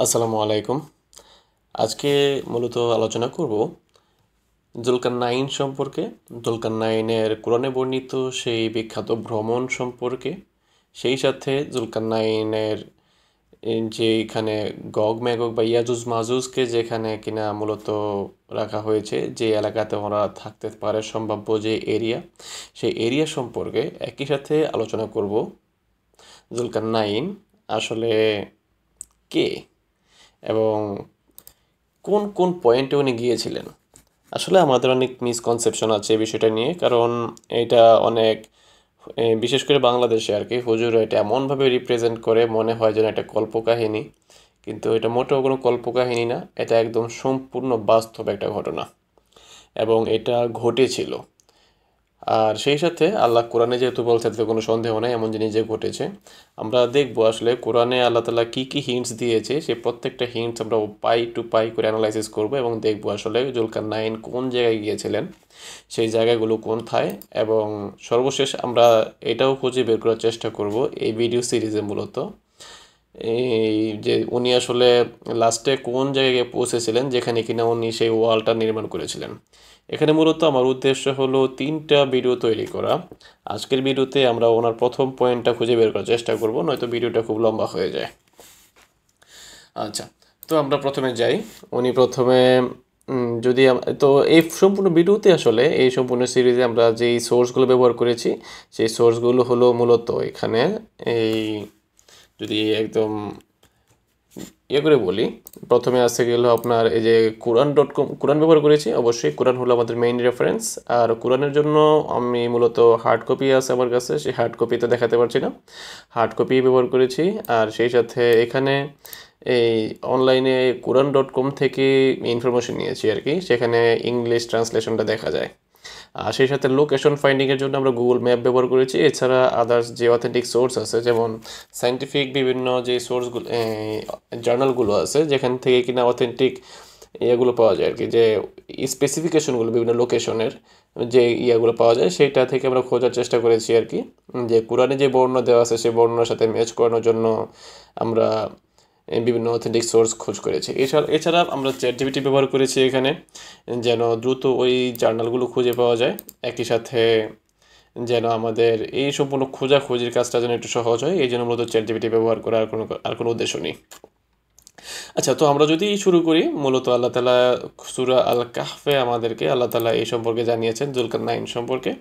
আসসালামু আলাইকুম। আজকে মূলত আলোচনা করব জুলকারনাইন সম্পর্কে, জুলকারনাইনের কোরআনে বর্ণিত সেই বিখ্যাত ভ্রমণ সম্পর্কে, সেই সাথে জুলকারনাইনের যে এখানে গগ ম্যাগগ বা ইয়াজুজ মাজুজকে যেখানে কিনা মূলত রাখা হয়েছে, যে এলাকাতে ওরা থাকতে পারে সম্ভাব্য যে এরিয়া, সেই এরিয়া সম্পর্কে একই সাথে আলোচনা করব জুলকারনাইন আসলে কে এবং কোন কোন পয়েন্টে উনি গিয়েছিলেন। আসলে আমাদের অনেক মিসকনসেপশন আছে এই বিষয়টা নিয়ে, কারণ এটা অনেক বিশেষ করে বাংলাদেশে আর কি হুজুর এটা এমনভাবে রিপ্রেজেন্ট করে মনে হয় যেন এটা কল্পকাহিনী, কিন্তু এটা মোটেও কোনো কল্পকাহিনী না, এটা একদম সম্পূর্ণ বাস্তব একটা ঘটনা এবং এটা ঘটেছিল। আর সেই সাথে আল্লাহ কোরআনে যেহেতু বলছে তাতে কোনো সন্দেহ নেই এমন জিনিস যে ঘটেছে। আমরা দেখবো আসলে কোরআনে আল্লাহ তাআলা কী কী হিন্টস দিয়েছে, সেই প্রত্যেকটা হিন্টস আমরা পাই টু পাই করে অ্যানালাইসিস করব এবং দেখবো আসলে জুলকারনাইন কোন জায়গায় গিয়েছিলেন, সেই জায়গাগুলো কোথায়, এবং সর্বশেষ আমরা এটাও খুঁজে বের করার চেষ্টা করব এই ভিডিও সিরিজে মূলত এই যে উনি আসলে লাস্টে কোন জায়গায় পৌঁছেছিলেন যেখানে কিনা উনি সেই ওয়ালটা নির্মাণ করেছিলেন। এখানে মূলত আমার উদ্দেশ্য হলো 3টা ভিডিও তৈরি করা। আজকের ভিডিওতে আমরা ওনার প্রথম পয়েন্টটা খুঁজে বের করার চেষ্টা করব, নয়তো ভিডিওটা খুব লম্বা হয়ে যায়। আচ্ছা, তো আমরা প্রথমে যাই। উনি প্রথমে যদি তো এই সম্পূর্ণ ভিডিওতে আসলে এই সম্পূর্ণ সিরিজে আমরা যেই সোর্সগুলো ব্যবহার করেছি, সেই সোর্সগুলো হলো মূলত এখানে এই যদি একদম করে বলি, প্রথমে আসতে গেল আপনার এই যে কোরআন.com, কোরআন ব্যবহার করেছি অবশ্যই। কোরআন হলো আমাদের মেইন রেফারেন্স। আর কোরআনের জন্য আমি মূলত হার্ড কপি আছে আমার কাছে, সেই হার্ড কপিতে দেখাতে পারছি না, হার্ড কপি ব্যবহার করেছি। আর সেই সাথে এখানে এই অনলাইনে কোরআন.com থেকে ইনফরমেশন নিয়েছি আর কি, সেখানে ইংলিশ ট্রান্সলেশনটা দেখা যায়। আর সেই সাথে লোকেশন ফাইন্ডিংয়ের জন্য আমরা গুগল ম্যাপ ব্যবহার করেছি। এছাড়া আদার্স যে অথেন্টিক সোর্স আছে, যেমন সায়েন্টিফিক বিভিন্ন যে সোর্সগুলো, জার্নালগুলো আছে যেখান থেকে কিনা অথেন্টিক ইয়েগুলো পাওয়া যায় আর কি, যে স্পেসিফিকেশনগুলো বিভিন্ন লোকেশনের যে ইয়েগুলো পাওয়া যায়, সেইটা থেকে আমরা খোঁজার চেষ্টা করেছি আর কি, যে কোরআনে যে বর্ণনা দেওয়া আছে সেই বর্ণনার সাথে ম্যাচ করানোর জন্য আমরা বিভিন্ন অথেন্টিক সোর্স খোঁজ করেছি। এছাড়া আমরা চ্যাটজিপিটি ব্যবহার করেছি এখানে, যেন দ্রুত ওই জার্নালগুলো খুঁজে পাওয়া যায়। একই সাথে যেন আমাদের এই সম্পূর্ণ খোঁজাখুঁজির কাজটা যেন একটু সহজ হয়, এই জন্য মূলত চ্যাটজিপিটি ব্যবহার করার কোনো উদ্দেশ্য নেই। আচ্ছা, তো আমরা যদি শুরু করি, মূলত আল্লাহ তাআলা সূরা আল কাহফে আমাদেরকে আল্লাহ তাআলা এই সম্পর্কে জানিয়েছেন, জুলকারনাইন সম্পর্কে।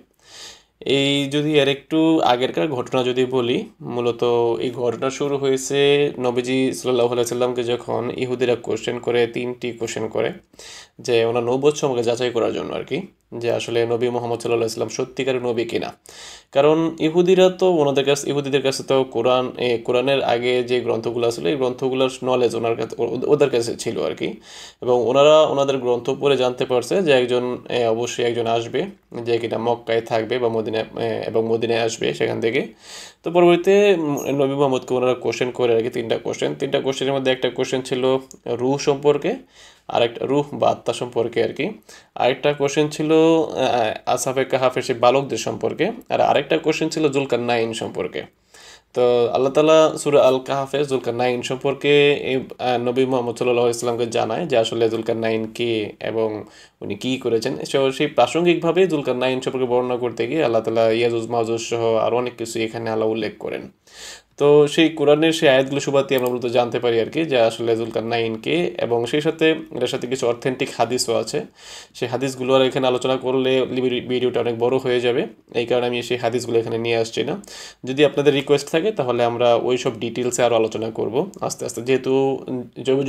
এই যদি আর একটু আগেরকার ঘটনা যদি বলি, মূলত এই ঘটনা শুরু হয়েছে নবীজি সাল্লাল্লাহু আলাইহি সাল্লামকে যখন ইহুদিরা কোশ্চেন করে, 3টি কোশ্চেন করে, যে ওনার নবুয়ত সম্পর্কে যাচাই করার জন্য আর কি, যে আসলে নবী মোহাম্মদ সাল্লাল্লাহু আলাইহি সাল্লাম সত্যিকারের নবী কিনা। কারণ ইহুদিরা তো ইহুদিদের কাছে তো কোরআনের আগে যে গ্রন্থগুলো ছিল এই গ্রন্থগুলোর নলেজ ওদের কাছে ছিল আর কি, এবং ওনারা ওনাদের গ্রন্থ পড়ে জানতে পারছে যে একজন অবশ্যই একজন আসবে, যে কিনা মক্কায় থাকবে বা এবং মদিনায় আসবে সেখান থেকে। তো পরবর্তীতে নবী মোহাম্মদকে ওনারা কোশ্চেন করে আর কি, 3টা কোশ্চেনের মধ্যে একটা কোশ্চেন ছিল রূহ সম্পর্কে, আরেকটা রূহ বা আত্মা সম্পর্কে আর কি, আরেকটা কোশ্চেন ছিল আসহাবে কাহাফের সেই বালকদের সম্পর্কে, আর আরেকটা কোশ্চেন ছিল জুলকারনাইন সম্পর্কে। তো আল্লাহ তাআলা সূরা আল কাহফে জুলকারনাইন সম্পর্কে এই নবী মুহাম্মদ সাল্লাল্লাহু আলাইহি ওয়াসাল্লামকে জানায় যে আসলে জুলকারনাইন কে এবং উনি কী করেছেন। সেই প্রাসঙ্গিকভাবে জুলকারনাইন সম্পর্কে বর্ণনা করতে গিয়ে আল্লাহ তাআলা ইয়াজুজ মাজুজ সহ আরও অনেক কিছু এখানে আল্লাহ উল্লেখ করেন। তো সেই কোরআনের সেই আয়াতগুলো সুবাদে আমরা মূলত জানতে পারি আর কি, যে আসলে জুলকারনাইন কে, এবং সেই সাথে এটার সাথে কিছু অথেন্টিক হাদিসও আছে। সেই হাদিসগুলো আর এখানে আলোচনা করলে ভিডিওটা অনেক বড় হয়ে যাবে, এই কারণে আমি সেই হাদিসগুলো এখানে নিয়ে আসছি না। যদি আপনাদের রিকোয়েস্ট থাকে তাহলে আমরা ওই সব ডিটেলসে আরও আলোচনা করব আস্তে আস্তে, যেহেতু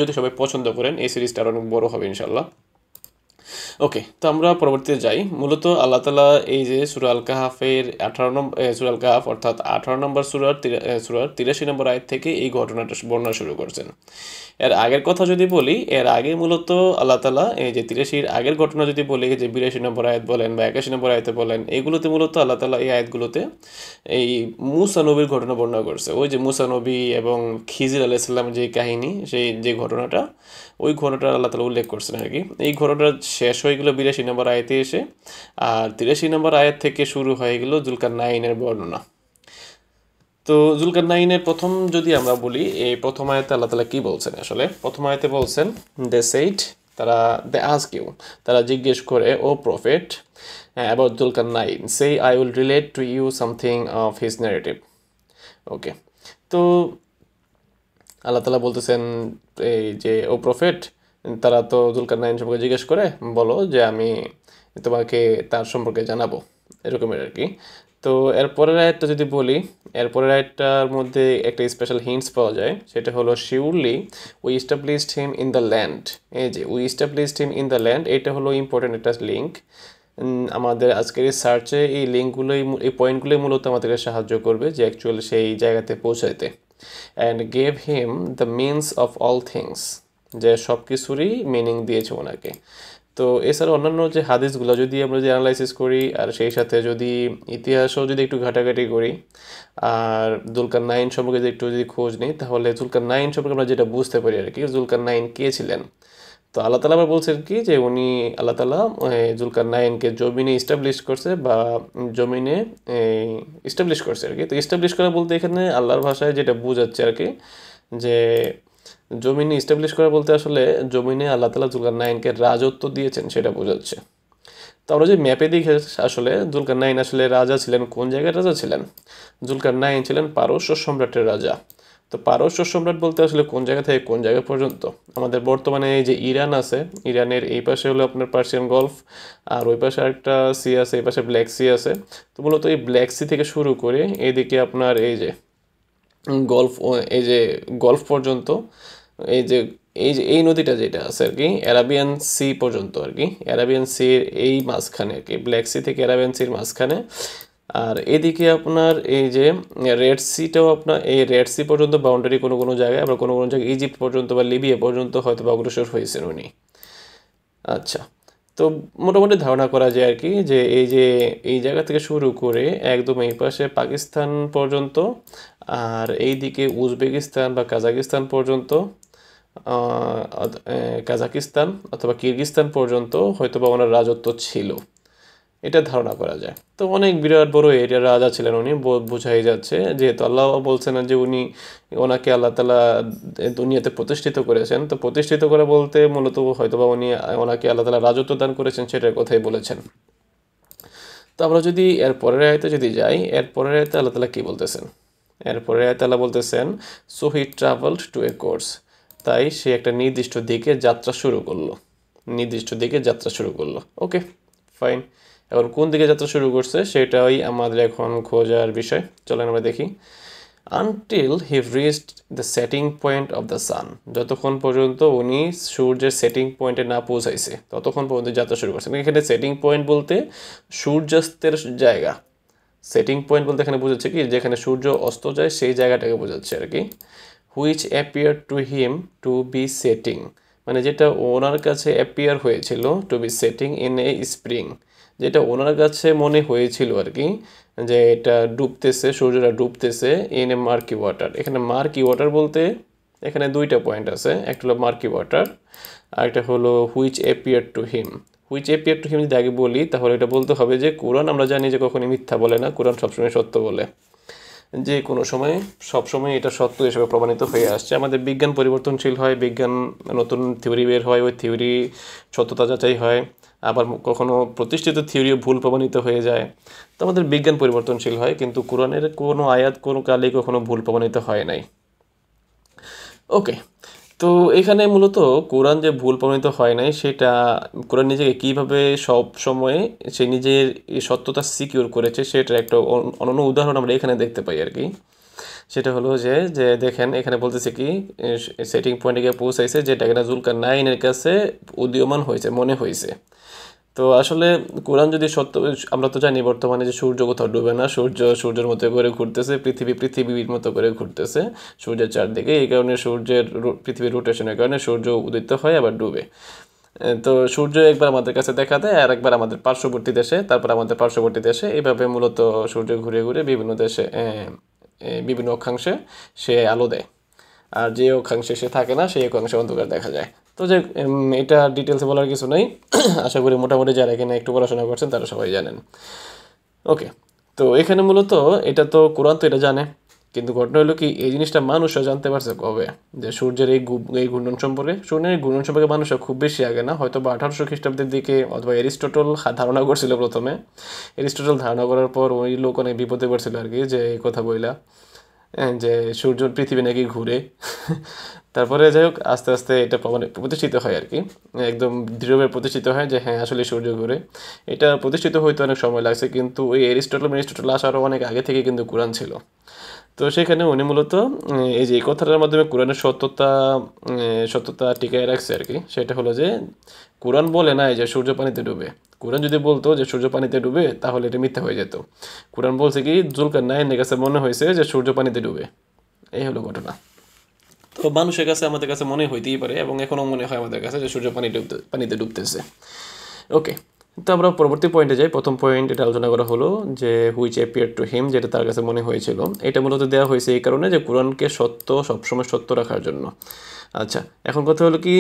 যদি সবাই পছন্দ করেন এই সিরিজটা আরও অনেক বড় হবে ইনশাল্লাহ। ওকে, তো আমরা পরবর্তীতে যাই। মূলত আল্লাহ তাআলা এই যে সূরা আল কাহফের 18 নম্বর সূরা আল কাহফ অর্থাৎ 18 নম্বর সূরার 83 নম্বর আয়াত থেকে এই ঘটনাটা বর্ণনা শুরু করছেন। এর আগের কথা যদি বলি, এর আগে মূলত আল্লাহ তাআলা এই যে 83 আগের ঘটনা যদি বলি, যে 82 নম্বর আয়াত বলেন বা 81 নম্বর আয়াতে বলেন, এইগুলোতে মূলত আল্লাহ তাআলা এই আয়াতগুলোতে এই মূসা নবীর ঘটনা বর্ণনা করছে। ওই যে মূসা নবী এবং খিজির আলাইহিস সালামের যে কাহিনী, সেই যে ঘটনাটা, ওই ঘটনাটা আল্লাহ তাআলা উল্লেখ করছেন আর কি। এই ঘটনাটা শেষ হয়ে গেল 82 নম্বর আয়াতে এসে, আর 83 নম্বর আয়াত থেকে শুরু হয়ে গেল জুলকারনাইনের বর্ণনা। তো জুলকারনাইনের প্রথম যদি আমরা বলি, এই প্রথম আয়াতে আল্লাহ তাআলা কি বলছেন আসলে? প্রথম আয়াতে বলছেন, they said, they ask you, তারা জিজ্ঞেস করে, O prophet, about Zulqarnain, say I will relate to you something of his narrative. Okay, তো আল্লাহ তাআলা বলতেছেন এই যে, ও প্রফেট, তারা তো জুলকারনাইন সম্পর্কে জিজ্ঞেস করে, বলো যে আমি তোমাকে তার সম্পর্কে জানাবো, এরকমের আর কি। তো এরপরের আয়াতটা যদি বলি, এরপরের আয়াতটার মধ্যে একটা স্পেশাল হিন্টস পাওয়া যায়, সেটা হলো surely we established him in the land. এই যে we established him in the land, এটা হলো ইম্পর্টেন্ট একটা লিঙ্ক। আমাদের আজকের এই সার্চে এই লিঙ্কগুলোই, এই পয়েন্টগুলোই মূলত আমাদেরকে সাহায্য করবে যে অ্যাকচুয়ালি সেই জায়গাতে পৌঁছাইতে। And gave him the means of all things, যে সব কিছুরই মিনিং দিয়েছে ওনাকে। তো এছাড়া অন্যান্য যে হাদিসগুলো যদি আমরা যদি অ্যানালাইসিস করি, আর সেই সাথে যদি ইতিহাসও যদি একটু ঘাটাঘাটি করি, আর জুলকারনাইন সম্পর্কে যদি একটু যদি খোঁজ নিই, তাহলে জুলকারনাইন সম্পর্কে আমরা যেটা বুঝতে পারি আর কি, জুলকারনাইন কে ছিলেন। তো আল্লাহ তালা আবার বলছেন কি, যে উনি আল্লাহ তালা জুলকারনাইনকে জমিনে ইস্টাবলিশ করছে, বা জমিনে ইস্টাবলিশ করছে আর কি। তো ইস্টাবলিশ করা বলতে এখানে আল্লাহর ভাষায় যেটা বোঝাচ্ছে আর কি, যে জমিনে ইস্টাবলিশ করা বলতে আসলে জমিনে আল্লাহ তালা জুলকারনাইনকে রাজত্ব দিয়েছেন সেটা বোঝাচ্ছে। তো আমরা যে ম্যাপে দেখে, আসলে জুলকারনাইন আসলে রাজা ছিলেন, কোন জায়গায় রাজা ছিলেন? জুলকারনাইন ছিলেন পারস্য সম্রাটের রাজা। তো পারস্য সম্রাট বলতে আসলে কোন জায়গা থেকে কোন জায়গা পর্যন্ত? আমাদের বর্তমানে এই যে ইরান আছে, ইরানের এই পাশে হলো আপনার পার্সিয়ান গলফ, আর ওই পাশে আরেকটা সি আছে, এই পাশে ব্ল্যাক সি আছে। তো মূলত এই ব্ল্যাক সি থেকে শুরু করে এইদিকে আপনার এই যে গলফ, এই যে গলফ পর্যন্ত, এই যে এই নদীটা যেটা আছে আর কি, অ্যারাবিয়ান সি পর্যন্ত আর কি, অ্যারাবিয়ান সির এই মাঝখানে আর কি, ব্ল্যাক সি থেকে অ্যারাবিয়ান সির মাঝখানে। আর এদিকে আপনার এই যে রেড সিটাও আপনার, এই রেড সি পর্যন্ত বাউন্ডারি কোনো কোনো জায়গায়, আবার কোনো কোনো জায়গায় ইজিপ্ট পর্যন্ত বা লিবিয়া পর্যন্ত হয়তো বা অগ্রসর হয়েছেন উনি। আচ্ছা, তো মোটামুটি ধারণা করা যায় আর কি, যে এই যে এই জায়গা থেকে শুরু করে একদম এই পাশে পাকিস্তান পর্যন্ত, আর এই দিকে উজবেকিস্তান বা কাজাকিস্তান পর্যন্ত, কাজাকিস্তান অথবা কিরগিস্তান পর্যন্ত হয়তো বা ওনার রাজত্ব ছিল, এটা ধারণা করা যায়। তো অনেক বিরাট বড় এরিয়ার রাজা ছিলেন উনি, বোঝাই যাচ্ছে, যেহেতু আল্লাহ বলছেন যে উনি, ওনাকে আল্লাহ তালা দুনিয়াতে প্রতিষ্ঠিত করেছেন। তো প্রতিষ্ঠিত করে বলতে মূলত হয়তো বা উনি, ওনাকে আল্লাহ তালা রাজত্ব দান করেছেন, সেটার কথাই বলেছেন। তো আমরা যদি এর পরের আয়তে যদি যাই, এর পরের আয়তে আল্লাহ তালা কী বলতেছেন? এর পরের আয়তে আল্লাহ বলতেছেন, so he travelled two A course, তাই সে একটা নির্দিষ্ট দিকে যাত্রা শুরু করলো, নির্দিষ্ট দিকে যাত্রা শুরু করলো। ওকে, ফাইন। এখন কোন দিকে যাত্রা শুরু করছে সেটাই আমাদের এখন খোঁজার বিষয়। চলেন আমরা দেখি। Until he reached the setting point of the sun, যতক্ষণ পর্যন্ত উনি সূর্যের সেটিং পয়েন্টে না পৌঁছাইছে ততক্ষণ পর্যন্ত যাত্রা শুরু করছে। এখানে সেটিং পয়েন্ট বলতে সূর্যাস্তের জায়গা, সেটিং পয়েন্ট বলতে এখানে বোঝাচ্ছে কি, যেখানে সূর্য অস্ত যায় সেই জায়গাটাকে বোঝাচ্ছে আর কি। Which appear to him to be setting, মানে যেটা ওনার কাছে অ্যাপিয়ার হয়েছিল, to be setting in a spring, যেটা ওনার কাছে মনে হয়েছিল আর কি, যে এটা ডুবতেছে, সূর্যটা ডুবতেছে ইন এ মার্কি ওয়াটার। এখানে মার্কি ওয়াটার বলতে এখানে দুইটা পয়েন্ট আছে, একটা হলো মার্কি ওয়াটার, আর একটা হলো which appear to him. Which appear to হিম যদি আগে বলি, তাহলে এটা বলতে হবে যে কোরআন আমরা জানি যে কখনই মিথ্যা বলে না, কোরআন সবসময় সত্য বলে, যে কোনো সময় সবসময় এটা সত্য হিসেবে প্রমাণিত হয়ে আসছে। আমাদের বিজ্ঞান পরিবর্তনশীল হয়, বিজ্ঞান নতুন থিওরি বের হয়, ওই থিওরি সত্যতা যাচাই হয়, আবার কখনো প্রতিষ্ঠিত থিওরিও ভুল প্রমাণিত হয়ে যায়। তো আমাদের বিজ্ঞান পরিবর্তনশীল হয়, কিন্তু কোরআনের কোনো আয়াত কোনো কালেই কখনো ভুল প্রমাণিত হয় নাই। ওকে, তো এখানে মূলত কোরআন যে ভুল প্রমাণিত হয় নাই, সেটা কোরআন নিজেকে কীভাবে সব সময় সে নিজের এই সত্যতা সিকিউর করেছে সেটার একটা অনন্য উদাহরণ আমরা এখানে দেখতে পাই আর কি। সেটা হলো যে যে দেখেন এখানে বলতেছে কি, সেটিং পয়েন্টে গিয়ে পৌঁছাইছে, যেটা কিনা জুলকারনাইনের কাছে উদীয়মান হয়েছে, মনে হয়েছে। তো আসলে কোরআন যদি সত্য, আমরা তো জানি বর্তমানে যে সূর্য কোথাও ডুবে না, সূর্যের মতো করে ঘুরতেছে, পৃথিবীর মতো করে ঘুরতেছে সূর্যের চারদিকে। এই কারণে পৃথিবীর রোটেশনের কারণে সূর্য উদিত হয় আবার ডুবে। তো সূর্য একবার আমাদের কাছে দেখা দেয়, আর একবার আমাদের পার্শ্ববর্তী দেশে, তারপর আমাদের পার্শ্ববর্তী দেশে, এইভাবে মূলত সূর্য ঘুরে ঘুরে বিভিন্ন দেশে, বিভিন্ন অক্ষাংশে সে আলো দেয়, আর যে অক্ষাংশে সে থাকে না সেই অক্ষাংশে অন্ধকার দেখা যায়। তো যে এটা ডিটেলসে বলার কিছু নেই, আশা করি মোটামুটি যারা এখানে একটু পড়াশোনা করছেন তারা সবাই জানেন। ওকে, তো এখানে মূলত এটা তো কোরআন তো এটা জানে, কিন্তু ঘটনা হলো কি, এই জিনিসটা মানুষরা জানতে পারছে কবে, যে সূর্যের এই ঘূর্ণন সম্পর্কে। সূর্যের এই ঘূর্ণন সম্পর্কে মানুষরা খুব বেশি আগে না, হয়তো বা 1800 খ্রিস্টাব্দের দিকে, অথবা এরিস্টটল ধারণা করছিল প্রথমে। এরিস্টটল ধারণা করার পর ওই লোক অনেক বিপদে পড়ছিল আর কি, যে এই কথা বইলা, যে সূর্য পৃথিবী নাকি ঘুরে। তারপরে যাই হোক, আস্তে আস্তে এটা প্রতিষ্ঠিত হয় আর কি, একদম দৃঢ়ভাবে প্রতিষ্ঠিত হয় যে হ্যাঁ আসলে সূর্য ঘুরে। এটা প্রতিষ্ঠিত হইতে অনেক সময় লাগছে, কিন্তু ওই এরিস্টটল আসারও অনেক আগে থেকে কিন্তু কোরআন ছিল। তো সেখানে উনি মূলত এই যে এই কথাটার মাধ্যমে কোরআনের সত্যতা টিকায় রাখছে আর কি। সেটা হলো যে কোরআন বলে নাই যে সূর্য পানিতে ডুবে। কোরআন যদি বলতো যে সূর্য পানিতে ডুবে, তাহলে এটা মিথ্যা হয়ে যেত। কোরআন বলছে কি, জুলকারনাইনের কাছে মনে হয়েছে যে সূর্য পানিতে ডুবে। এই হলো ঘটনা। তো মানুষের কাছে, আমাদের কাছে মনে হইতেই পারে, এবং এখনও মনে হয় আমাদের কাছে, যে সূর্য পানিতে ডুবতেছে। ওকে, তো আমরা পরবর্তী পয়েন্টে যাই। প্রথম পয়েন্ট এটা আলোচনা করা হলো যে হুইচ অ্যাপিয়ার টু হিম, যেটা তার কাছে মনে হয়েছিল। এটা মূলত দেওয়া হয়েছে এই কারণে যে কোরআনকে সবসময় সত্য রাখার জন্য। আচ্ছা, এখন কথা হলো কি,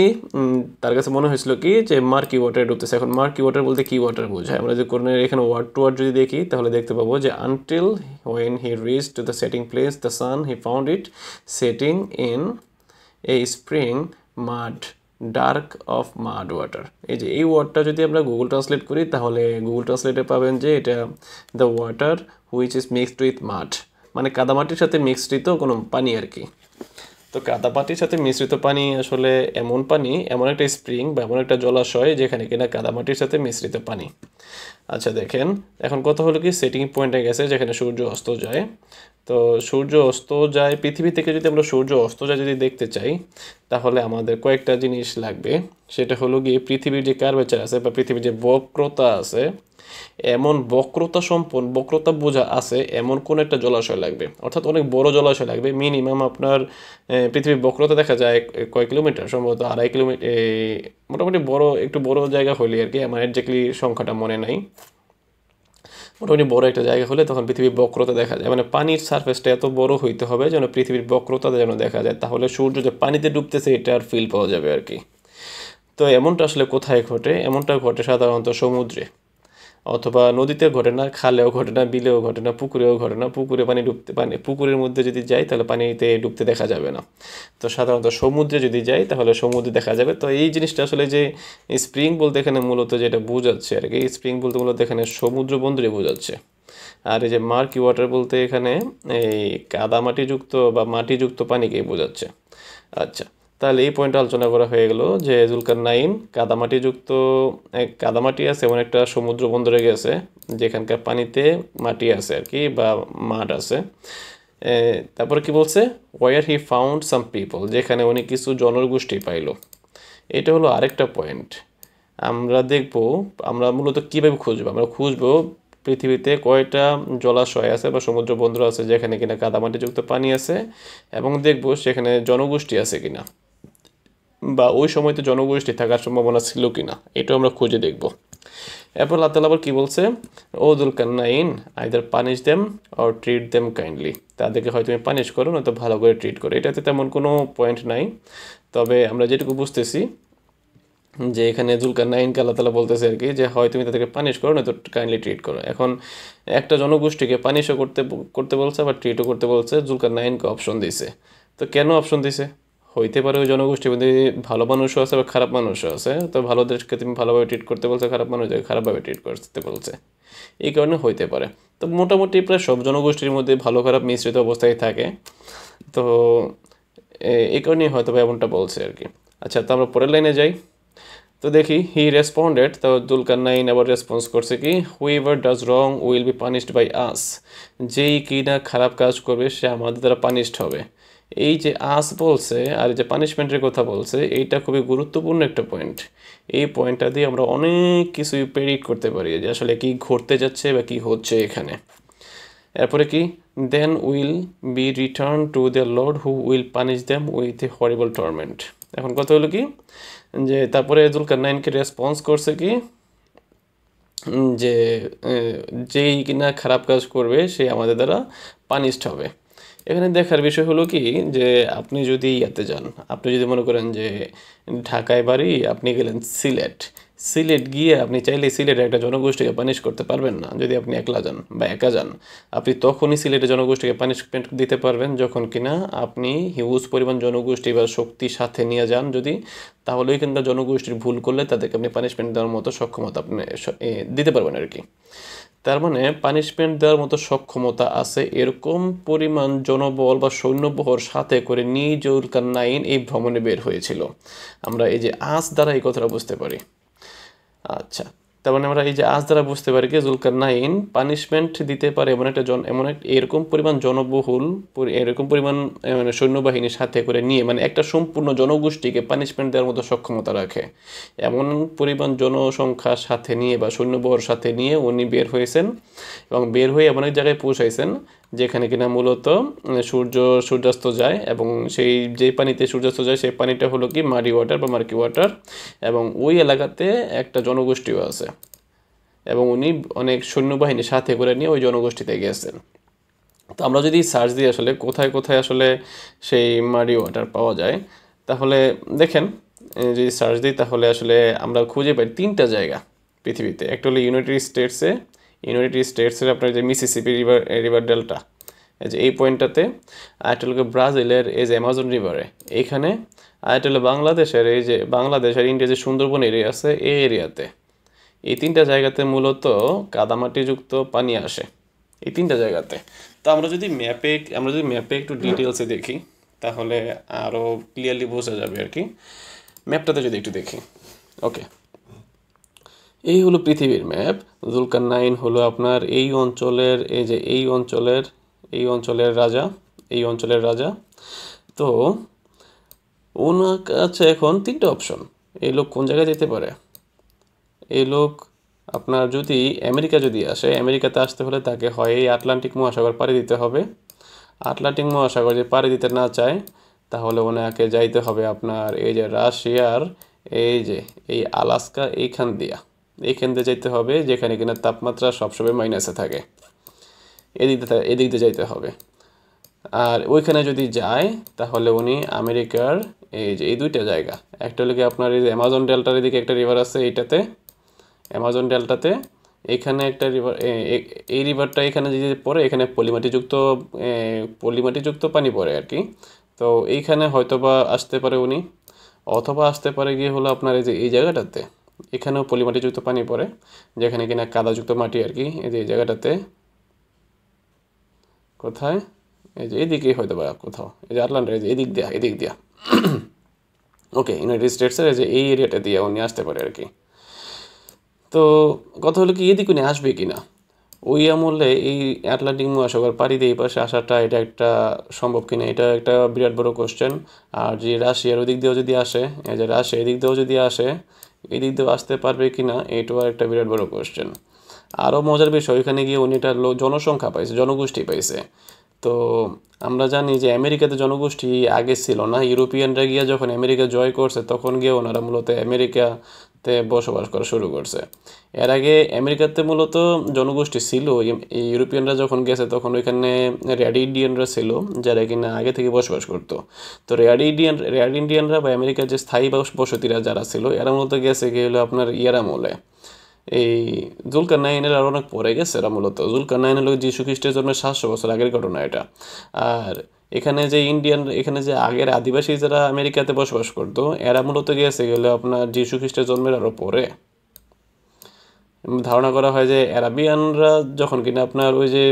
তার কাছে মনে হয়েছিল কি যে মার্কি ওয়াটারে ডুবতেছে। এখন মার্কি ওয়াটার বলতে কি ওয়াটার বোঝায়? আমরা যদি কোরআনের এখানে ওয়ার্ড টু ওয়ার্ড যদি দেখি, তাহলে দেখতে পাবো যে until when he reach to the setting place the sun he found it setting in a spring মাড dark of মাড water. এই যে এই ওয়ার্ডটা যদি আমরা গুগল ট্রান্সলেট করি, তাহলে গুগল ট্রান্সলেটে পাবেন যে এটা the water which is mixed with mud, মানে কাদামাটির সাথে মিশ্রিত কোনো পানি আর কি। তো কাদামাটির সাথে মিশ্রিত পানি আসলে এমন পানি, এমন একটা স্প্রিং বা এমন একটা জলাশয় যেখানে কিনা কাদামাটির সাথে মিশ্রিত পানি। আচ্ছা দেখেন, এখন কথা হলো কি, সেটিং পয়েন্টে গেছে যেখানে সূর্য অস্ত যায়। তো সূর্য অস্ত যায় পৃথিবী থেকে, যদি আমরা সূর্য অস্ত যায় যদি দেখতে চাই, তাহলে আমাদের কয়েকটা জিনিস লাগবে। সেটা হলো গিয়ে পৃথিবীর যে কার্ভেচার আছে বা পৃথিবীর যে বক্রতা আছে, এমন বক্রতা বোঝা আছে এমন কোন একটা জলাশয় লাগবে, অর্থাৎ অনেক বড় জলাশয় লাগবে। মিনিমাম আপনার পৃথিবীর বক্রতা দেখা যায় কয় কিলোমিটার, সম্ভবত 2.5 কিলোমিটার, মোটামুটি একটু বড় জায়গা হলে আর কি, আমার একজাক্টলি সংখ্যাটা মনে নাই। মোটামুটি বড় একটা জায়গা হলে তখন পৃথিবীর বক্রতা দেখা যায়, মানে পানির সারফেসটা এত বড় হইতে হবে যেন পৃথিবীর বক্রতা যেন দেখা যায়, তাহলে সূর্য যে পানিতে ডুবতেছে এটার ফিল পাওয়া যাবে আর কি। তো এমনটা আসলে কোথায় ঘটে? এমনটা ঘটে সাধারণত সমুদ্রে, অথবা নদীতে ঘটে না, খালেও ঘটে না, বিলেও ঘটে না, পুকুরেও ঘটে না। পুকুরের মধ্যে যদি যাই তাহলে পানিতে ডুবতে দেখা যাবে না। তো সাধারণত সমুদ্রে যদি যাই তাহলে সমুদ্রে দেখা যাবে। তো এই জিনিসটা আসলে যে স্প্রিং বলতে এখানে মূলত যেটা বোঝাচ্ছে আর কি, স্প্রিং বলতে মূলত এখানে সমুদ্র বন্দরে বোঝাচ্ছে। আর এই যে মার্কি ওয়াটার বলতে এখানে এই কাদামাটিযুক্ত বা মাটিযুক্ত পানিকেই বোঝাচ্ছে। আচ্ছা, তাহলে এই পয়েন্টটা আলোচনা করা হয়ে গেল যে জুলকারনাইন কাদামাটি আছে এমন একটা সমুদ্র বন্দরে গেছে যেখানকার পানিতে মাটি আছে আর কি, বা মাঠ আছে। তারপরে কি বলছে, where he found some people, যেখানে উনি কিছু জনগোষ্ঠী পাইলো। এটা হলো আরেকটা পয়েন্ট। আমরা মূলত কীভাবে খুঁজবো? আমরা খুঁজবো পৃথিবীতে কয়টা জলাশয় আছে বা সমুদ্র বন্দর আছে যেখানে কিনা কাদামাটিযুক্ত পানি আছে, এবং দেখবো সেখানে জনগোষ্ঠী আছে কিনা, বা ওই সময়তে জনগোষ্ঠী থাকার সম্ভাবনা ছিল কিনা, এটাও আমরা খুঁজে দেখব। এরপর আল্লাহ তাআলা আবার কি বলছে, O Zulqarnain either punish them or treat them kindly, তাদেরকে হয় তুমি পানিশ করো নয়তো ভালো করে ট্রিট করো। এটাতে তেমন কোনো পয়েন্ট নাই, তবে আমরা যেটুকু বুঝতেছি যে এখানে জুলকারনাইনকে আল্লাহ তাআলা বলতেছে আর কি, যে হয় তুমি তাদেরকে পানিশ করো নয়তো কাইন্ডলি ট্রিট করো। এখন একটা জনগোষ্ঠীকে পানিশও করতে বলছে, আবার ট্রিটও করতে বলছে, জুলকারনাইনকে অপশন দিছে। তো কেন অপশন দিছে? হইতে পারে ওই জনগোষ্ঠীর মধ্যে ভালো মানুষও আছে বা খারাপ মানুষও আছে, তো ভালোদেরকে তুমি ভালোভাবে ট্রিট করতে বলছো, খারাপ মানুষদেরকে খারাপভাবে ট্রিট করতে বলছে, এই কারণে হইতে পারে। তো মোটামুটি প্রায় সব জনগোষ্ঠীর মধ্যে ভালো খারাপ মিশ্রিত অবস্থায় থাকে, তো এই কারণেই হয়তো এমনটা বলছে আর কি। আচ্ছা, তো আমরা পরের লাইনে যাই। তো দেখি, হি রেসপন্ডেড, তো জুলকারনাইন আবার রেসপন্স করছে কি, whoever does wrong will be punished by us, যেই কিনা খারাপ কাজ করবে সে আমাদের দ্বারা পানিশড হবে। এই যে আস বলছে আর যে পানিশমেন্টের কথা বলছে, এইটা খুবই গুরুত্বপূর্ণ একটা পয়েন্ট। এই পয়েন্টটা দিয়ে আমরা অনেক কিছুই প্রেডিক্ট করতে পারি যে আসলে কি ঘটতে যাচ্ছে বা কি হচ্ছে এখানে। এরপরে কি, then will be return to the lord who will punish them with a horrible torment. এখন কথা হলো কি, যে তারপরে জুলকারনাইনকে রেসপন্স করছে কি, যে যেই কিনা খারাপ কাজ করবে সে আমাদের দ্বারা পানিশড হবে। এখানে দেখার বিষয় হলো কি, যে আপনি যদি ইয়াতে যান, আপনি যদি মনে করেন যে ঢাকায় বাড়ি, আপনি গেলেন সিলেট গিয়ে আপনি চাইলে সিলেটের একটা জনগোষ্ঠীকে পানিশ করতে পারবেন না যদি আপনি একলা যান বা একা যান। আপনি তখনই সিলেটের জনগোষ্ঠীকে পানিশমেন্ট দিতে পারবেন যখন কিনা আপনি হিউজ পরিমাণ জনগোষ্ঠী বা শক্তি সাথে নিয়ে যান যদি, তাহলে ওইখানকার জনগোষ্ঠীর ভুল করলে তাদেরকে আপনি পানিশমেন্ট দেওয়ার মতো সক্ষমতা আপনি দিতে পারবেন আর কি। তার মানে পানিশমেন্ট দেওয়ার মতো সক্ষমতা আছে এরকম পরিমাণ জনবল বা সৈন্যবহর সাথে করে জুলকারনাইন এই ভ্রমণে বের হয়েছিল। আমরা এই যে আজ দ্বারা এই কথাটা বুঝতে পারি। আচ্ছা, তার মানে আমরা এই যে আজ দ্বারা বুঝতে পারি যে জুলকারনাইন পানিশমেন্ট দিতে পারে এমন একটা এরকম পরিমাণ জনবহুল এরকম পরিমাণ মানে সৈন্যবাহিনীর সাথে করে নিয়ে মানে একটা সম্পূর্ণ জনগোষ্ঠীকে পানিশমেন্ট দেওয়ার মতো সক্ষমতা রাখে এমন পরিমাণ জনসংখ্যার সাথে নিয়ে বা সৈন্যবহর সাথে নিয়ে উনি বের হয়েছেন এবং বের হয়ে এমন এক জায়গায় পৌঁছাইছেন যেখানে কিনা মূলত সূর্যাস্ত যায় এবং সেই যে পানিতে সূর্যাস্ত যায় সেই পানিটা হলো কি মারি ওয়াটার বা মার্কি ওয়াটার, এবং ওই এলাকাতে একটা জনগোষ্ঠীও আছে এবং উনি অনেক সৈন্যবাহিনী সাথে করে নিয়ে ওই জনগোষ্ঠীতে গেছেন। তো আমরা যদি সার্চ দিই আসলে কোথায় কোথায় আসলে সেই মারি ওয়াটার পাওয়া যায়, তাহলে দেখেন যদি সার্চ দিই তাহলে আসলে আমরা খুঁজে পাই 3টা জায়গা পৃথিবীতে। একটা হলো ইউনাইটেড স্টেটসের আপনার যে মিসিসিপি রিভার ডেল্টা, এই যে এই পয়েন্টটাতে, আরেকটা হলো ব্রাজিলের এই যে অ্যামাজন রিভারে এইখানে, আরেকটা হলো বাংলাদেশের এই যে বাংলাদেশ আর ইন্ডিয়া যে সুন্দরবন এরিয়া আছে এই এরিয়াতে। এই 3টা জায়গাতে মূলত কাদামাটিযুক্ত পানি আসে এই 3টা জায়গাতে। তো আমরা যদি ম্যাপে একটু ডিটেলসে দেখি তাহলে আরও ক্লিয়ারলি বোঝা যাবে আর কি। ম্যাপটাতে যদি একটু দেখি, ওকে, এই হলো পৃথিবীর ম্যাপ। জুলকারনাইন হলো আপনার এই অঞ্চলের এই অঞ্চলের রাজা। তো ওনার কাছে এখন 3টা অপশন। এই লোক কোন জায়গায় যেতে পারে? এই লোক আপনার যদি যদি আসে, আমেরিকাতে আসতে হলে তাকে হয় এই আটলান্টিক মহাসাগর পাড়ি দিতে হবে। আটলান্টিক মহাসাগর যদি পাড়ি দিতে না চায় তাহলে ওনাকে যাইতে হবে আপনার এই যে রাশিয়ার এই আলাস্কা এইখান দিয়ে যাইতে হবে, যেখানে কিনা তাপমাত্রা সবসময় মাইনাসে থাকে। এদিক দিয়ে যাইতে হবে। আর ওইখানে যদি যায় তাহলে উনি আমেরিকার এই 2টা জায়গা, একটা হলো কি আপনার এই যে অ্যামাজন ডেল্টার এদিকে একটা রিভার আছে এইটাতে, অ্যামাজন ডেল্টাতে এখানে একটা রিভার, এই রিভারটা এখানে যে পড়ে এখানে পলিমাটিযুক্ত পানি পড়ে আর কি। তো এইখানে হয়তোবা আসতে পারে উনি, অথবা আসতে পারে গিয়ে হলো আপনার এই যে এই জায়গাটাতে, এখানেও পলিমাটিযুক্ত পানি পড়ে যেখানে কিনা কাদাযুক্ত মাটি আর কি। এই যে এই জায়গাটাতে কোথায়, এই যে এদিকেই হয়তো বা কোথাও, এই যে আটলান্টা, এই যে এদিক দিয়া ওকে, ইউনাইটেড স্টেটসের যে এই এরিয়াটা দিয়ে উনি আসতে পারে আর কি। তো কথা হলো কি এদিকে উনি আসবে কি না, ওই আমলে এই আটলান্টিক মহাসাগর পাড়ি দিয়ে এই পাশে আসাটা এটা একটা সম্ভব কিনা, এটা একটা বিরাট বড় কোশ্চেন। আর যে রাশিয়ার ওদিক দিয়েও যদি আসে, এই যে রাশিয়া এদিক দিয়েও যদি আসে, এদিক দিয়েও আসতে পারবে কিনা এটাও একটা বিরাট বড় কোশ্চেন। আরও মজার বিষয়, ওইখানে গিয়ে উনি একটা জনসংখ্যা পাইছে, জনগোষ্ঠী পাইছে। তো আমরা জানি যে আমেরিকাতে জনগোষ্ঠী আগে ছিল না, ইউরোপিয়ানরা গিয়ে যখন আমেরিকা জয় করছে তখন গিয়ে ওনারা মূলত আমেরিকাতে বসবাস করা শুরু করছে। এর আগে আমেরিকাতে মূলত জনগোষ্ঠী ছিল, এই ইউরোপিয়ানরা যখন গেছে তখন ওইখানে রেড ইন্ডিয়ানরা ছিল যারা কিনা আগে থেকে বসবাস করতো। তো রেড ইন্ডিয়ানরা বা আমেরিকার যে স্থায়ী বসতিরা যারা ছিল এরা মূলত গেছে গিয়ে হলো আপনার আমলে, এই জুলকারনাইনের আর অনেক পরে গেছে এরা মূলত। জুলকারনাইন হলো যীশু খ্রিস্টের জন্য 700 বছর আগের ঘটনা এটা। আর এখানে যে আগের আদিবাসী যারা আমেরিকাতে বসবাস করতো এরা মূলত গেছে গেলে আপনার যীশু খ্রিস্টের জন্মের আরও পরে। ধারণা করা হয় যে অ্যারাবিয়ানরা যখন কিনা আপনার ওই যে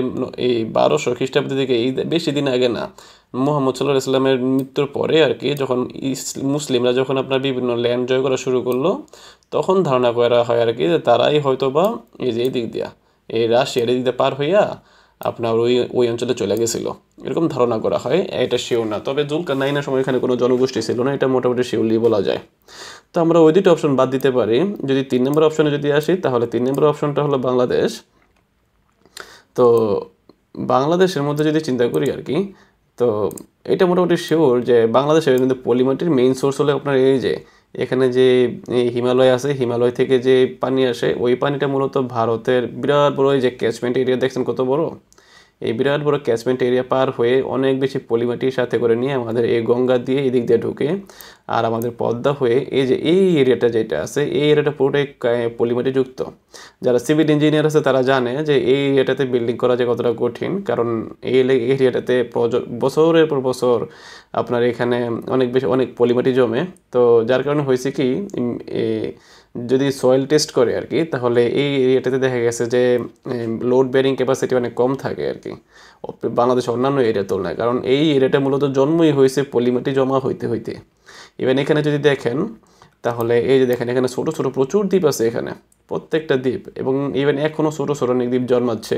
এই 1200 খ্রিস্টাব্দের দিকে, এই বেশি দিন আগে না, মুহাম্মদ সাল্লাল্লাহু আলাইহি সাল্লামের মৃত্যুর পরে আর কি, যখন মুসলিমরা যখন আপনার বিভিন্ন ল্যান্ড জয় করা শুরু করলো তখন ধারণা করা হয় আর কি যে তারাই হয়তোবা এই যে এই দিক দিয়া এই রাশিয়ার দিক দিয়ে পার হইয়া আপনার ওই অঞ্চলে চলে গেছিল, এরকম ধারণা করা হয়। এটা শিওর না, তবে জুলকারনাইনের সময় এখানে কোনো জনগোষ্ঠী ছিল না, এটা মোটামুটি শিওরলি বলা যায়। তো আমরা ওই 2টা অপশন বাদ দিতে পারি। যদি 3 নম্বর অপশনে যদি আসি তাহলে 3 নম্বর অপশনটা হলো বাংলাদেশ। তো বাংলাদেশের মধ্যে যদি চিন্তা করি আর কি, তো এটা মোটামুটি শিওর যে বাংলাদেশের কিন্তু পলিমাটির মেইন সোর্স হলো আপনার এই যে এখানে যে হিমালয় আছে, হিমালয় থেকে যে পানি আসে ওই পানিটা মূলত ভারতের বিরাট বড় এই যে ক্যাচমেন্ট এরিয়া দেখছেন কত বড়, এই বিরাট বড় ক্যাচমেন্ট এরিয়া পার হয়ে অনেক বেশি পলিমাটির সাথে করে নিয়ে আমাদের এই গঙ্গা দিয়ে এদিক দিয়ে ঢুকে আর আমাদের পদ্মা হয়ে এই যে এই এরিয়াটা যেটা আছে এই এরিয়াটা পুরোটাই পলিমাটি যুক্ত। যারা সিভিল ইঞ্জিনিয়ার আছে তারা জানে যে এই এরিয়াটাতে বিল্ডিং করা যে কতটা কঠিন, কারণ এই এরিয়াটাতে বছরের পর বছর আপনার এখানে অনেক পলিমাটি জমে। তো যার কারণে হয়েছে কি যদি সয়েল টেস্ট করে আর কি, তাহলে এই এরিয়াটাতে দেখা গেছে যে লোড বেয়ারিং ক্যাপাসিটি অনেক কম থাকে আর কি বাংলাদেশের অন্যান্য এরিয়ার তুলনায়, কারণ এই এরিয়াটা মূলত জন্মই হয়েছে পলিমাটি জমা হইতে হইতে। ইভেন এখানে যদি দেখেন তাহলে এই যে দেখেন এখানে ছোটো ছোটো প্রচুর দ্বীপ আছে এখানে, প্রত্যেকটা দ্বীপ, এবং ইভেন এখনও ছোটো ছোটো অনেক দ্বীপ জন্মাচ্ছে।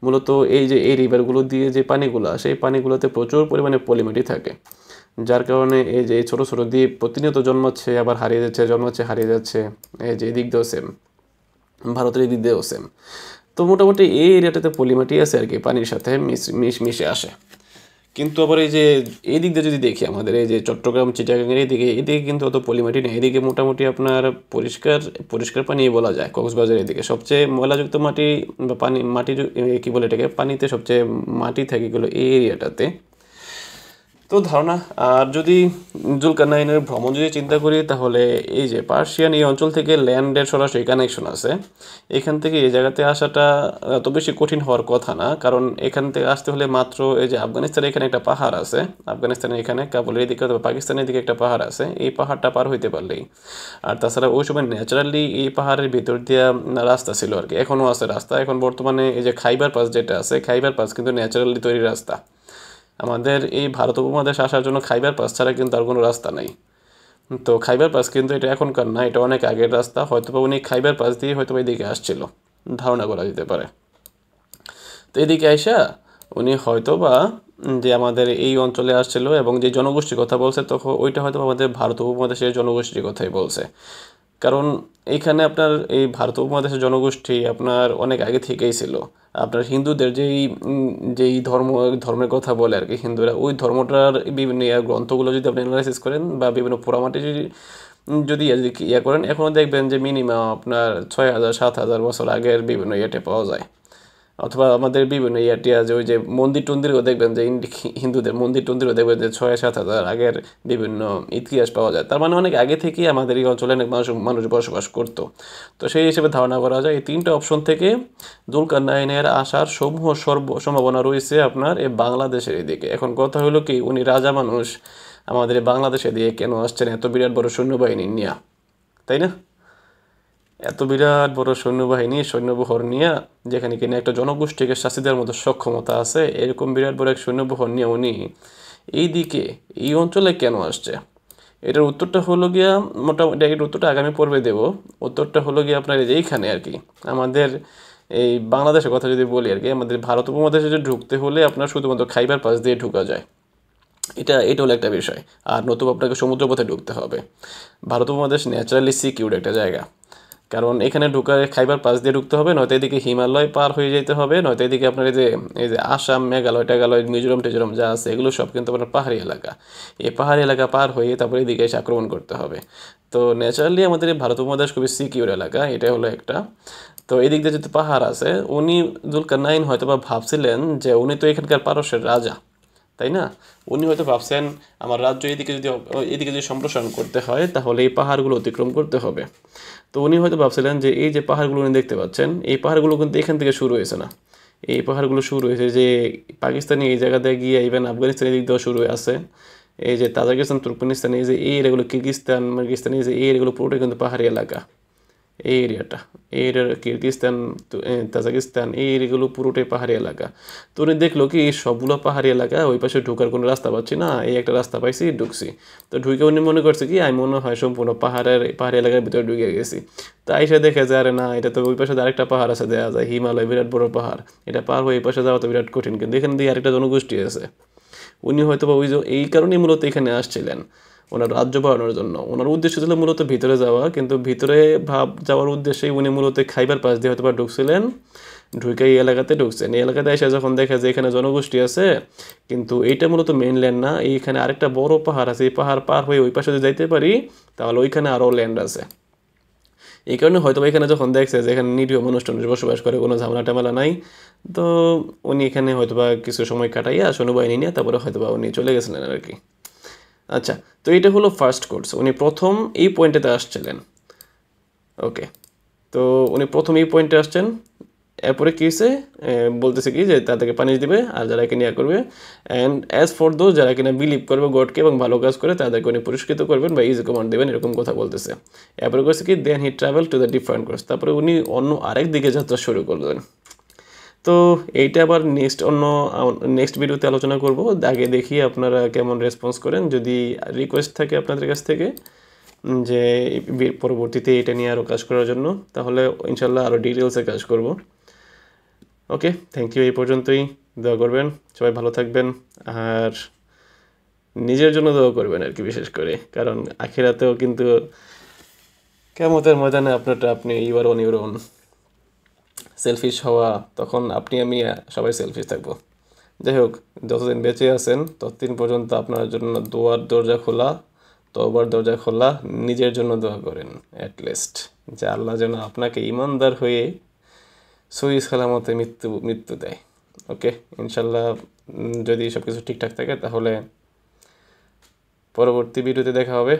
মূলত এই যে এই রিভারগুলো দিয়ে যে পানিগুলো আসে এই পানিগুলোতে প্রচুর পরিমাণে পলিমাটি থাকে, যার কারণে এই যে এই ছোটো ছোটো দ্বীপ প্রতিনিয়ত জন্মাচ্ছে আবার হারিয়ে যাচ্ছে, জন্মাচ্ছে হারিয়ে যাচ্ছে। এই যে এদিক দিয়েও সেম, ভারতের এই দিক দিয়েও সেম। তো মোটামুটি এই এরিয়াটাতে পলিমাটি আছে আর কি, পানির সাথে মিশে আসে। কিন্তু আবার এই যে এই দিক দিয়ে যদি দেখি আমাদের এই যে চট্টগ্রাম চিটাগাংয়ের এদিকে কিন্তু অত পলিমাটি নেই, এদিকে মোটামুটি আপনার পরিষ্কার পরিষ্কার পানি বলা যায়। কক্সবাজার এদিকে সবচেয়ে ময়লাযুক্ত মাটি বা মাটি কী বলে এটাকে, পানিতে সবচেয়ে মাটি থাকে গেলো এই এরিয়াটাতে। তো ধারণা, আর যদি জুলকারনাইনের ভ্রমণ যদি চিন্তা করি তাহলে এই যে পার্সিয়ান এই অঞ্চল থেকে ল্যান্ডের সরাসরি কানেকশন আছে, এখান থেকে এই জায়গাতে আসাটা এত বেশি কঠিন হওয়ার কথা না, কারণ এখান থেকে আসতে হলে মাত্র এই যে আফগানিস্তানের এখানে একটা পাহাড় আছে, আফগানিস্তানের এখানে কাবুলের এদিকে অথবা পাকিস্তানের দিকে একটা পাহাড় আছে, এই পাহাড়টা পার হইতে পারলেই। আর তাছাড়া ওই সময় ন্যাচারালি এই পাহাড়ের ভিতর দিয়ে রাস্তা ছিল আর কি, এখনও আছে রাস্তা। এখন বর্তমানে এই যে খাইবার পাস যেটা আছে, খাইবার পাস কিন্তু ন্যাচারালি তৈরি রাস্তা। আমাদের এই ভারত উপমহাদেশে আসার জন্য খাইবার পাস ছাড়া কিন্তু আর কোনো রাস্তা নাই। তো খাইবার পাস কিন্তু এটা এখনকার না, এটা অনেক আগের রাস্তা, হয়তোবা উনি খাইবার পাস দিয়ে হয়তোবা এদিকে আসছিল, ধারণা করা যেতে পারে। তো এদিকে আইসা উনি হয়তোবা যে আমাদের এই অঞ্চলে আসছিল এবং যে জনগোষ্ঠীর কথা বলছে তখন ওইটা হয়তো আমাদের ভারত উপমহাদেশের জনগোষ্ঠীর কথাই বলছে, কারণ এইখানে আপনার এই ভারত উপমহাদেশের জনগোষ্ঠী আপনার অনেক আগে থেকেই ছিল। আপনার হিন্দুদের যেই ধর্মের কথা বলে আর কি হিন্দুরা, ওই ধর্মটার বিভিন্ন গ্রন্থগুলো যদি আপনি অ্যানালাইসিস করেন বা বিভিন্ন পোড়ামাটি যদি ইয়ে করেন, এখনও দেখবেন যে মিনিমাম আপনার 6,000 7,000 বছর আগের বিভিন্ন ইয়েটে পাওয়া যায়। অথবা আমাদের বিভিন্ন ইয়াটিয়া যে ওই যে মন্দির টন্দিরও দেখবেন যে হিন্দুদের মন্দির টন্দিরও দেখবেন যে 6,000 7,000 আগের বিভিন্ন ইতিহাস পাওয়া যায়। তার মানে অনেক আগে থেকেই আমাদের এই অঞ্চলে অনেক মানুষ বসবাস করতো। তো সেই হিসেবে ধারণা করা যায় এই তিনটা অপশন থেকে জুলকারনাইনের আসার সম্ভাবনা রয়েছে আপনার এই বাংলাদেশের এদিকে। এখন কথা হলো কি, উনি রাজা মানুষ, আমাদের এই বাংলাদেশে দিয়ে কেন আসছেন এত বিরাট বড় সৈন্যবাহিনী নিয়ে, তাই না? এত বিরাট বড় সৈন্যবহর নিয়ে, যেখানে কিনা একটা জনগোষ্ঠীকে শাস্তি দেওয়ার মতো সক্ষমতা আছে, এরকম বিরাট বড় এক সৈন্যবহর নিয়ে উনি এই দিকে এই অঞ্চলে কেন আসছে? এটার উত্তরটা হলো গিয়া মোটামুটি, এটার উত্তরটা আগামী পর্বে দেব। উত্তরটা হলো গিয়ে আপনার এইখানে আর কি আমাদের এই বাংলাদেশের কথা যদি বলি আর কি, আমাদের ভারত উপমহাদেশে যে ঢুকতে হলে আপনার শুধুমাত্র খাইবার পাস দিয়ে ঢুকা যায়, এটা হলো একটা বিষয়। আর নতুবা আপনাকে সমুদ্রপথে ঢুকতে হবে। ভারত উপমহাদেশ ন্যাচারালি সিকিউর একটা জায়গা, কারণ এখানে খাইবার পাস দিয়ে ঢুকতে হবে, নয়তো এদিকে হিমালয় পার হয়ে যেতে হবে, নয়তো এদিকে আপনার এই যে আসাম মেঘালয় টেঘালয় মিজোরাম টেজোরাম যা আছে এগুলো সব কিন্তু আপনার পাহাড়ি এলাকা। এই পাহাড়ি এলাকা পার হয়ে তারপরে এদিকে এসে আক্রমণ করতে হবে। তো ন্যাচারালি আমাদের এই ভারত উপমহাদেশ খুবই সিকিউর এলাকা, এটা হলো একটা। তো এদিক দিয়ে যেহেতু পাহাড় আছে, উনি জুলকারনাইন হয়তো বা ভাবছিলেন যে উনি তো এখানকার পারস্যের রাজা, তাই না? উনি হয়তো ভাবছেন আমার রাজ্য এদিকে যদি সম্প্রসারণ করতে হয় তাহলে এই পাহাড়গুলো অতিক্রম করতে হবে। তো উনি হয়তো ভাবছিলেন যে এই যে পাহাড়গুলো উনি দেখতে পাচ্ছেন, এই পাহাড়গুলো কিন্তু এখান থেকে শুরু হয়েছে না, এই পাহাড়গুলো শুরু হয়েছে যে পাকিস্তানি এই জায়গাতে গিয়ে ইভেন আফগানিস্তানের দিক দিয়েও শুরু আছে। এই যে তাজিকিস্তান তুর্কমেনিস্তান এই যে এই এরিয়াগুলো, কিরগিস্তান মার্গিস্তান এই যে এই এরিয়াগুলো পুরোটাই কিন্তু পাহাড়ি এলাকা। এই এরিয়াটা, এই এরিয়ার কিরগিস্তান তাজিকিস্তান এই এরিয়াগুলো পুরোটাই পাহাড়ি এলাকা। তো উনি দেখলো কি এই সবগুলো পাহাড়ি এলাকা, ওই পাশে ঢোকার কোনো রাস্তা পাচ্ছি না, এই একটা রাস্তা পাইছি, ঢুকছি। তো ঢুকে উনি মনে করছে কি আমি মনে হয় সম্পূর্ণ পাহাড়ি এলাকার ভিতরে ঢুকে গেছি। তো আইসা দেখে যে আরে না, এটা তো ওই পাশে আরেকটা পাহাড় আছে, দেওয়া যায় হিমালয়, বিরাট বড় পাহাড়, এটা পার হয়ে এই পাশে যাওয়া তো বিরাট কঠিন, কিন্তু এখানে দিয়ে আরেকটা জনগোষ্ঠী আছে। উনি হয়তো বা এই কারণেই মূলত এখানে আসছিলেন ওনার রাজ্য বাড়ানোর জন্য। ওনার উদ্দেশ্য ছিল মূলত ভিতরে যাওয়া, কিন্তু ভিতরে যাওয়ার উদ্দেশ্যেই উনি মূলত খাইবার পাস দিয়ে হয়তো বা ঢুকছিলেন, ঢুকে এই এলাকাতে ঢুকছেন। এই এলাকাতে এসে যখন দেখে যে এখানে জনগোষ্ঠী আছে, কিন্তু এইটা মূলত মেইন ল্যান্ড না, এইখানে আরেকটা বড় পাহাড় আছে, এই পাহাড় পার হয়ে ওই পাশে যদি যাইতে পারি তাহলে ওইখানে আরও ল্যান্ড আছে। এই কারণে হয়তো এখানে যখন দেখছে যে এখানে নিরীহ মানুষ টানুষ বসবাস করে, কোনো ঝামেলা টামেলা নাই, তো উনি এখানে হয়তোবা কিছু সময় কাটাইয়া সৈন্যবাহিনী নিয়ে তারপরে হয়তোবা উনি চলে গেছিলেন আর কি। আচ্ছা, তো এটা হলো ফার্স্ট কোর্স, উনি প্রথম এই পয়েন্টেতে আসছিলেন। ওকে, তো উনি প্রথম এই পয়েন্টে আসছেন। এরপরে কী হয়েছে, বলতেছে কি যে তাদেরকে পানিশ দিবে আর যারা কিনা করবে, অ্যান্ড অ্যাজ ফর দোজ যারা কিনা বিলিভ করবে গডকে এবং ভালো কাজ করে তাদেরকে উনি পুরস্কৃত করবেন বা ইজি কমান্ড দেবেন, এরকম কথা বলতেছে। এরপরে করেছে কি then he travel to the different course, তারপরে উনি অন্য আরেক দিকে যাত্রা শুরু করলেন। তো এইটা আবার নেক্সট ভিডিওতে আলোচনা করব। আগে দেখি আপনারা কেমন রেসপন্স করেন। যদি রিকোয়েস্ট থাকে আপনাদের কাছ থেকে যে পরবর্তীতে এটা নিয়ে আরও কাজ করার জন্য, তাহলে ইনশাল্লাহ আরও ডিটেলসে কাজ করব। ওকে, থ্যাংক ইউ। এই পর্যন্তই। দোয়া করবেন, সবাই ভালো থাকবেন, আর নিজের জন্য দোয়া করবেন আর কি, বিশেষ করে, কারণ আখিরাতেও কিন্তু কিয়ামতের ময়দানে আপনারটা আপনি ইউর ওন সেলফিশ হওয়া, তখন আপনি আমি সবাই সেলফিশ থাকবো। যাই হোক, যতদিন বেঁচে আছেন ততদিন পর্যন্ত আপনার জন্য দোয়ার দরজা খোলা, তওবার দরজা খোলা। নিজের জন্য দোয়া করেন অ্যাটলিস্ট, যে আল্লাহ যেন আপনাকে ইমানদার হয়ে সহি সালামতে মৃত্যু দেয়। ওকে, ইনশাল্লাহ যদি সব কিছু ঠিকঠাক থাকে তাহলে পরবর্তী ভিডিওতে দেখা হবে।